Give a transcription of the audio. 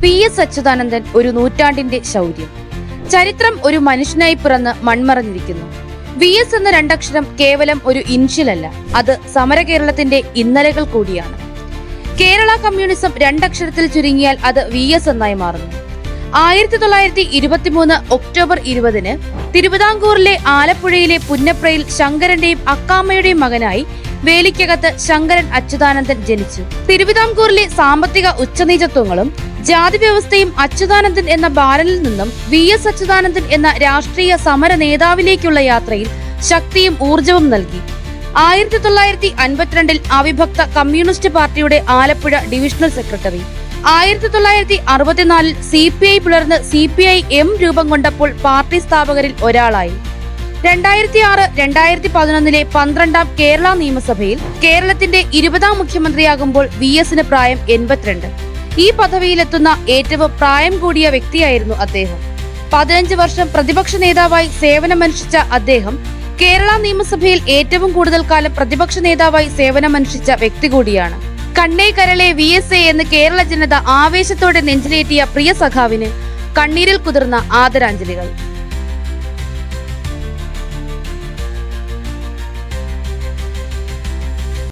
VS. Achuthanandan ഒരു നൂറ്റാണ്ടിന്റെ ശൗര്യം. ചരിത്രം ഒരു മനുഷ്യനായി പിറന്ന് മൺമറഞ്ഞിരിക്കുന്നു. വി.എസ്. എന്ന രണ്ടക്ഷരം കേവലം ഒരു ഇൻഷ്യലല്ല, അത് സമരകേരളത്തിന്റെ ഇന്നലകൾ കൂടിയാണ്. കേരള കമ്മ്യൂണിസം രണ്ടക്ഷരത്തിൽ ചുരുങ്ങിയാൽ അത് വി.എസ്. എന്നായി മാറുന്നു. 1923 ഒക്ടോബർ 20 തിരുവിതാംകൂറിലെ ആലപ്പുഴയിലെ പുന്നപ്രയിൽ ശങ്കരന്റെയും അക്കാമ്മയുടെയും മകനായി വേലിക്കകത്ത് ശങ്കരൻ അച്യുതാനന്ദൻ ജനിച്ചു. തിരുവിതാംകൂറിലെ സാമ്പത്തിക ഉച്ചനീചത്വങ്ങളും ജാതി വ്യവസ്ഥയും അച്യുതാനന്ദൻ എന്ന ബാലനിൽ നിന്നും വി.എസ്. അച്യുതാനന്ദൻ എന്ന രാഷ്ട്രീയ സമര നേതാവിലേക്കുള്ള യാത്രയിൽ ശക്തിയും ഊർജവും നൽകി. 1952 അവിഭക്ത കമ്മ്യൂണിസ്റ്റ് പാർട്ടിയുടെ ആലപ്പുഴ ഡിവിഷണൽ സെക്രട്ടറി. 1964 CPI പിളർന്ന് CPI-M രൂപം കൊണ്ടപ്പോൾ പാർട്ടി സ്ഥാപകരിൽ ഒരാളായി. 2006-2011 12ാം കേരള നിയമസഭയിൽ കേരളത്തിന്റെ 20ാം മുഖ്യമന്ത്രിയാകുമ്പോൾ വി.എസിന് പ്രായം 82. ഈ പദവിയിലെത്തുന്ന ഏറ്റവും പ്രായം കൂടിയ വ്യക്തിയായിരുന്നു അദ്ദേഹം. 15 വർഷം പ്രതിപക്ഷ നേതാവായി സേവനമനുഷ്ഠിച്ച അദ്ദേഹം കേരള നിയമസഭയിൽ ഏറ്റവും കൂടുതൽ കാലം പ്രതിപക്ഷ നേതാവായി സേവനമനുഷ്ഠിച്ച വ്യക്തി കൂടിയാണ്. കണ്ണേ കരളെ വി.എസ്.എ എന്ന് കേരള ജനത ആവേശത്തോടെ നെഞ്ചിലേറ്റിയ പ്രിയ സഖാവിന് കണ്ണീരിൽ കുതിർന്ന ആദരാഞ്ജലികൾ.